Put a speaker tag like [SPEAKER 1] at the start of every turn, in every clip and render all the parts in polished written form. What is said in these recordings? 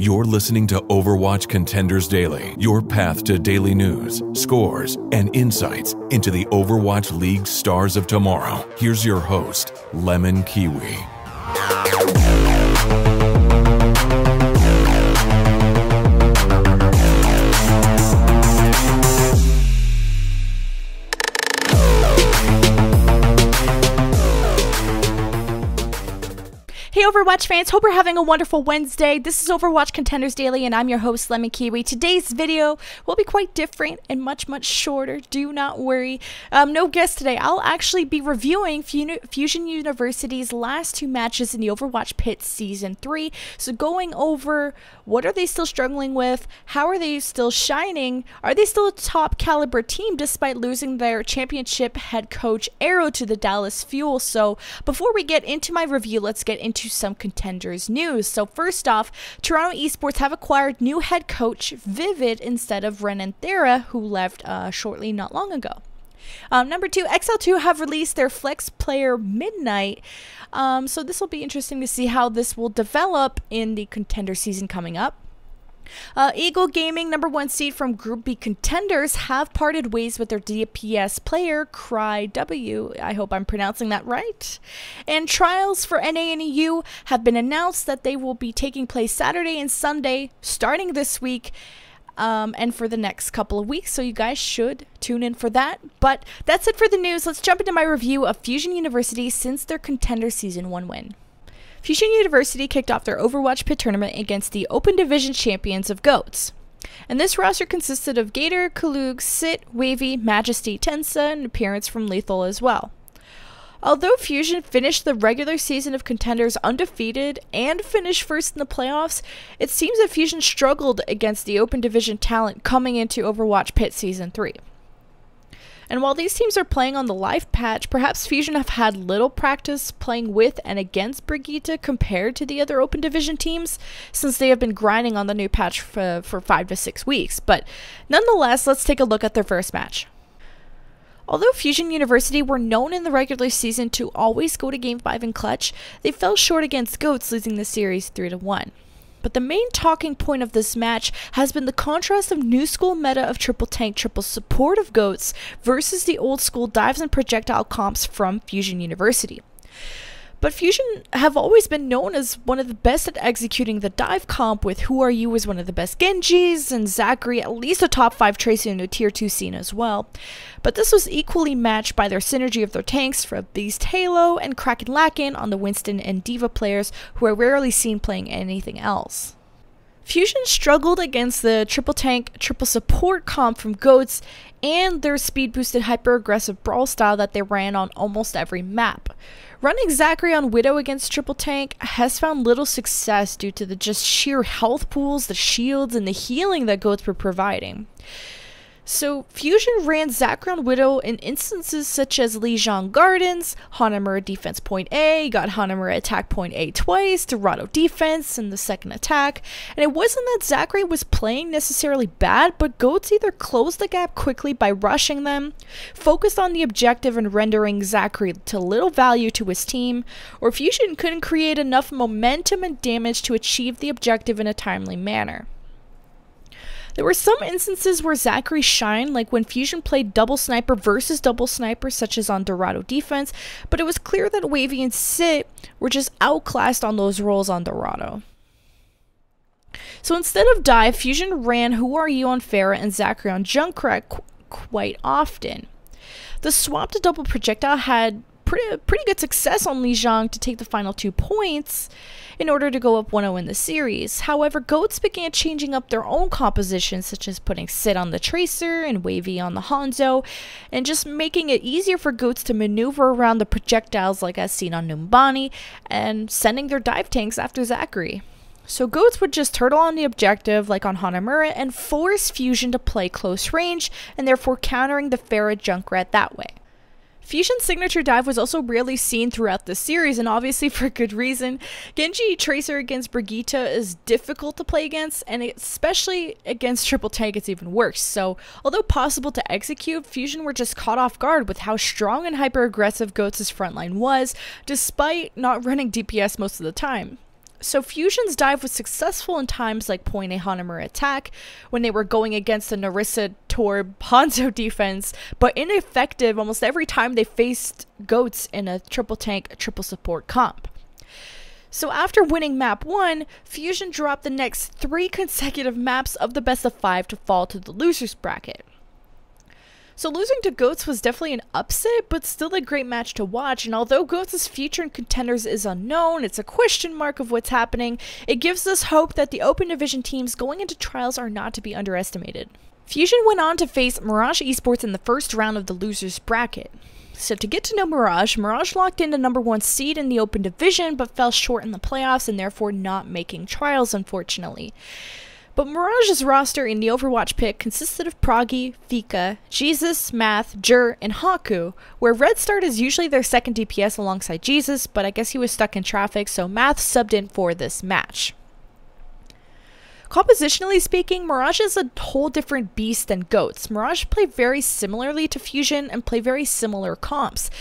[SPEAKER 1] You're listening to Overwatch Contenders Daily, your path to daily news, scores, and insights into the Overwatch League stars of tomorrow. Here's your host, LemonKiwi.
[SPEAKER 2] Hey Overwatch fans, hope you're having a wonderful Wednesday. This is Overwatch Contenders Daily and I'm your host LemonKiwi. Today's video will be quite different and much shorter. Do not worry. No guest today. I'll actually be reviewing Fusion University's last two matches in the Overwatch Pit Season 3. So going over what are they still struggling with, how are they still shining, are they still a top caliber team despite losing their championship head coach Aero to the Dallas Fuel. So before we get into my review, let's get into some contenders news. So first off, Toronto Esports have acquired new head coach Vivid instead of Renan Thera, who left shortly not long ago. Number two, XL2 have released their flex player Midnight. So this will be interesting to see how this will develop in the contender season coming up. Eagle Gaming, number one seed from Group B contenders, have parted ways with their DPS player, Cry W. I hope I'm pronouncing that right. And trials for NA and EU have been announced that they will be taking place Saturday and Sunday, starting this week, and for the next couple of weeks, so you guys should tune in for that. But that's it for the news. Let's jump into my review of Fusion University since their Contender Season 1 win. Fusion University kicked off their Overwatch Pit tournament against the Open Division champions of GOATs. And this roster consisted of Gator, Kalug, Sit, Wavy, Majesty, Tensa, and appearance from Lethal as well. Although Fusion finished the regular season of Contenders undefeated and finished first in the playoffs, it seems that Fusion struggled against the Open Division talent coming into Overwatch Pit Season 3. And while these teams are playing on the live patch, perhaps Fusion have had little practice playing with and against Brigitte compared to the other Open Division teams, since they have been grinding on the new patch for 5 to 6 weeks. But nonetheless, let's take a look at their first match. Although Fusion University were known in the regular season to always go to Game 5 in clutch, they fell short against GOATs, losing the series 3-1. But the main talking point of this match has been the contrast of new school meta of triple tank, triple support of GOATs versus the old school dives and projectile comps from Fusion University. But Fusion have always been known as one of the best at executing the dive comp, with Who Are You as one of the best Genjis, and Zachary at least a top 5 Tracer in a tier 2 scene as well. But this was equally matched by their synergy of their tanks for Beast Halo and Kraken Lakin on the Winston and Diva players, who are rarely seen playing anything else. Fusion struggled against the triple tank, triple support comp from GOATs and their speed boosted hyper aggressive brawl style that they ran on almost every map. Running Zachary on Widow against triple tank has found little success due to the just sheer health pools, the shields, and the healing that GOATs were providing. So Fusion ran Zachary on Widow in instances such as Lijiang Gardens, Hanamura defense point A, got Hanamura attack point A twice, Dorado defense in the second attack, and it wasn't that Zachary was playing necessarily bad, but GOATs either closed the gap quickly by rushing them, focused on the objective and rendering Zachary to little value to his team, or Fusion couldn't create enough momentum and damage to achieve the objective in a timely manner. There were some instances where Zachary shined, like when Fusion played double sniper versus double sniper, such as on Dorado defense, but it was clear that Wavy and Sit were just outclassed on those roles on Dorado. So instead of dive, Fusion ran Who Are You on Pharah and Zachary on Junkrat quite often. The swap to double projectile had pretty good success on Lijiang to take the final 2 points in order to go up 1-0 in the series. However, GOATs began changing up their own compositions, such as putting Sit on the Tracer and Wavy on the Hanzo, and just making it easier for GOATs to maneuver around the projectiles like as seen on Numbani, and sending their dive tanks after Zachary. So GOATs would just turtle on the objective like on Hanamura and force Fusion to play close range, and therefore countering the Pharah Junkrat that way. Fusion's signature dive was also rarely seen throughout the series, and obviously for good reason. Genji Tracer against Brigitte is difficult to play against, and especially against Triple Tank it's even worse. So, although possible to execute, Fusion were just caught off guard with how strong and hyper-aggressive GOATs' frontline was, despite not running DPS most of the time. So Fusion's dive was successful in times like point A Hanamura attack, when they were going against the Narissa Torb Hanzo defense, but ineffective almost every time they faced goats in a triple tank, triple support comp. So after winning map 1, Fusion dropped the next 3 consecutive maps of the best of 5 to fall to the losers bracket. So losing to GOATS was definitely an upset, but still a great match to watch, and although GOATS' future in Contenders is unknown, it's a question mark of what's happening, it gives us hope that the Open Division teams going into trials are not to be underestimated. Fusion went on to face Mirage Esports in the first round of the losers bracket. So to get to know Mirage locked in the #1 seed in the Open Division, but fell short in the playoffs and therefore not making trials, unfortunately. But Mirage's roster in the Overwatch Pit consisted of Proggy, Fika, Jesus, Math, Jur, and Haku, where Red Start is usually their second DPS alongside Jesus, but I guess he was stuck in traffic, so Math subbed in for this match. Compositionally speaking, Mirage is a whole different beast than GOATS. Mirage play very similarly to Fusion and play very similar comps.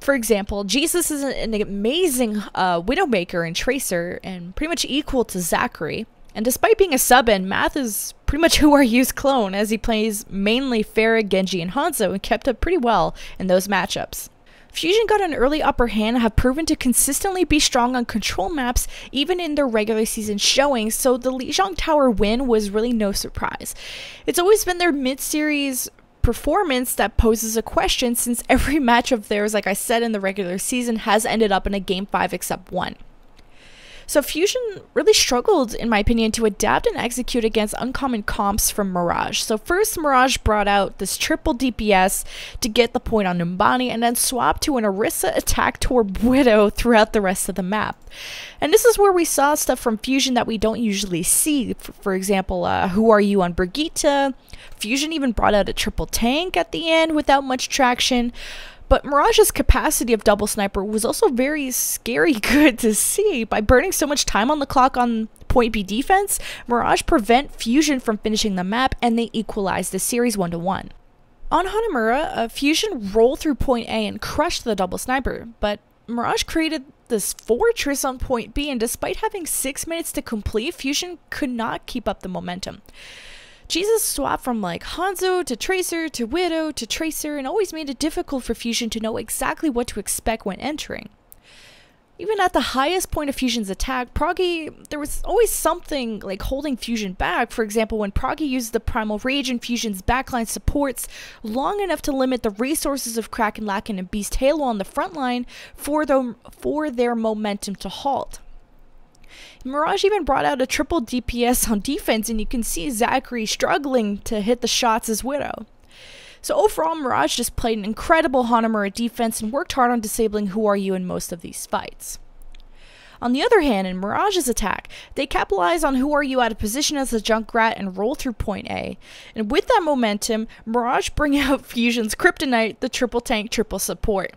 [SPEAKER 2] For example, Jesus is an amazing Widowmaker and Tracer, and pretty much equal to Zachary. And despite being a sub-in, Math is pretty much who Ryu's clone, as he plays mainly Pharah, Genji, and Hanzo, and kept up pretty well in those matchups. Fusion got an early upper hand and have proven to consistently be strong on control maps, even in their regular season showings, so the Lijiang Tower win was really no surprise. It's always been their mid-series performance that poses a question, since every match of theirs, like I said in the regular season, has ended up in a Game 5 except one. So Fusion really struggled, in my opinion, to adapt and execute against uncommon comps from Mirage. So first, Mirage brought out this triple DPS to get the point on Numbani, and then swapped to an Orisa attack toward Widow throughout the rest of the map. And this is where we saw stuff from Fusion that we don't usually see. For example, Who Are You on Brigitte? Fusion even brought out a triple tank at the end without much traction. But Mirage's capacity of double sniper was also very scary good to see. By burning so much time on the clock on point B defense, Mirage prevent Fusion from finishing the map, and they equalized the series 1-1. On Hanamura, Fusion rolled through point A and crushed the double sniper, but Mirage created this fortress on point B, and despite having 6 minutes to complete, Fusion could not keep up the momentum. Jesus swapped from like Hanzo to Tracer to Widow to Tracer, and always made it difficult for Fusion to know exactly what to expect when entering. Even at the highest point of Fusion's attack, Proggy, there was always something like holding Fusion back. For example, when Proggy used the Primal Rage and Fusion's backline supports long enough to limit the resources of Kraken, Lakin, and Beast Halo on the front line for their momentum to halt. Mirage even brought out a triple DPS on defense, and you can see Zachary struggling to hit the shots as Widow. So overall, Mirage just played an incredible Hanamura defense and worked hard on disabling Who Are You in most of these fights. On the other hand, in Mirage's attack, they capitalize on Who Are You out of position as a Junkrat and roll through point A. And with that momentum, Mirage bring out Fusion's Kryptonite, the triple tank, triple support.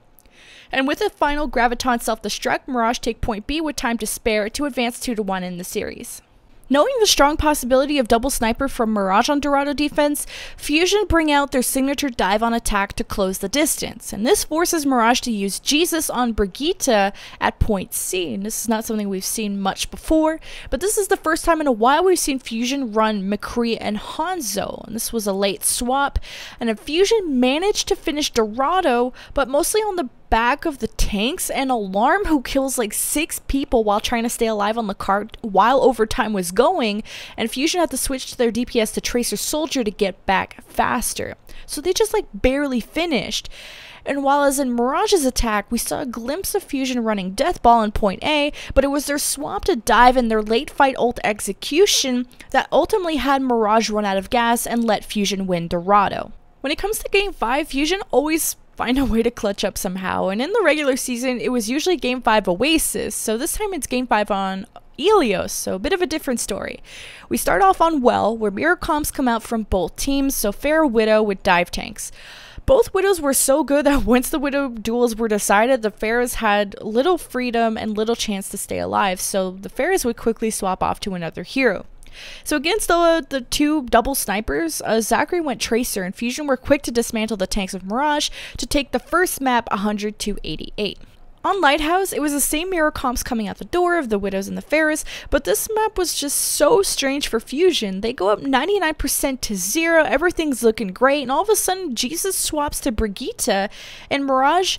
[SPEAKER 2] And with a final Graviton self-destruct, Mirage take point B with time to spare to advance 2-1 in the series. Knowing the strong possibility of double sniper from Mirage on Dorado defense, Fusion bring out their signature dive on attack to close the distance, and this forces Mirage to use Jesus on Brigitte at point C, and this is not something we've seen much before, but this is the first time in a while we've seen Fusion run McCree and Hanzo, and this was a late swap, and Fusion managed to finish Dorado, but mostly on the back of the tanks, and Alarm, who kills like 6 people while trying to stay alive on the cart while overtime was going, and Fusion had to switch to their DPS to Tracer Soldier to get back faster. So they just like barely finished. And while as in Mirage's attack, we saw a glimpse of Fusion running Death Ball in point A, but it was their swap to dive and their late fight ult execution that ultimately had Mirage run out of gas and let Fusion win Dorado. When it comes to Game 5, Fusion always find a way to clutch up somehow, and in the regular season it was usually Game 5 Oasis, so this time it's Game 5 on Ilios, so a bit of a different story. We start off on Well, where mirror comps come out from both teams, so Pharah Widow with dive tanks. Both Widows were so good that once the Widow duels were decided, the Pharahs had little freedom and little chance to stay alive, so the Pharahs would quickly swap off to another hero. So against the two double snipers, Zachary went Tracer, and Fusion were quick to dismantle the tanks of Mirage to take the first map 100 to 88. On Lighthouse, it was the same mirror comps coming out the door of the Widows and the Pharaohs, but this map was just so strange for Fusion. They go up 99% to 0, everything's looking great, and all of a sudden Jesus swaps to Brigitte, and Mirage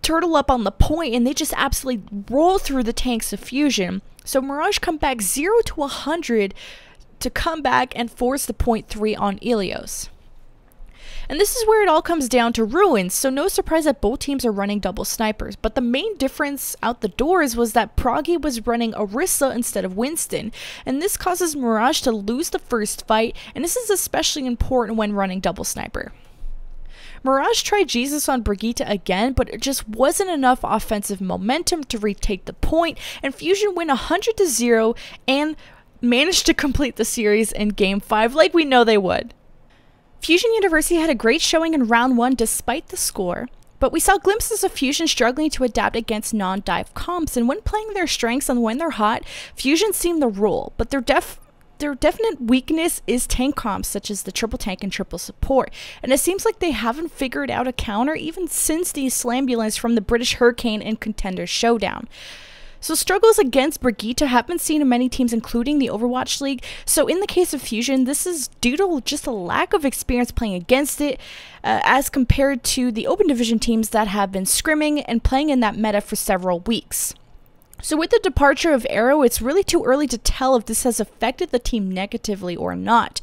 [SPEAKER 2] turtle up on the point, and they just absolutely roll through the tanks of Fusion. So Mirage come back 0 to 100 to come back and force the point 3 on Ilios. And this is where it all comes down to ruins, so no surprise that both teams are running double snipers. But the main difference out the doors was that Proggy was running Orisa instead of Winston, and this causes Mirage to lose the first fight, and this is especially important when running double sniper. Mirage tried Jesus on Brigitte again, but it just wasn't enough offensive momentum to retake the point, and Fusion win 100 to 0 and managed to complete the series in Game 5 like we know they would. Fusion University had a great showing in round 1 despite the score, but we saw glimpses of Fusion struggling to adapt against non-dive comps, and when playing their strengths and when they're hot, Fusion seemed the rule, but their definite weakness is tank comps such as the Triple Tank and Triple Support, and it seems like they haven't figured out a counter even since the Slambulance from the British Hurricane and Contenders Showdown. So struggles against Brigitte have been seen in many teams including the Overwatch League, so in the case of Fusion, this is due to just a lack of experience playing against it as compared to the Open Division teams that have been scrimming and playing in that meta for several weeks. So with the departure of Aero, it's really too early to tell if this has affected the team negatively or not.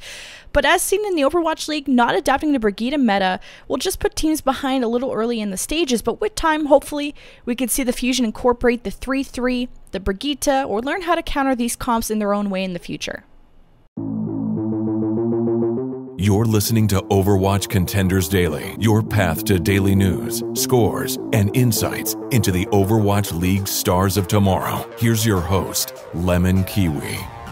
[SPEAKER 2] But as seen in the Overwatch League, not adapting to Brigitte meta will just put teams behind a little early in the stages, but with time, hopefully, we could see the Fusion incorporate the 3-3, the Brigitte, or learn how to counter these comps in their own way in the future.
[SPEAKER 1] You're listening to Overwatch Contenders Daily, your path to daily news, scores, and insights into the Overwatch League stars of tomorrow. Here's your host, LemonKiwi.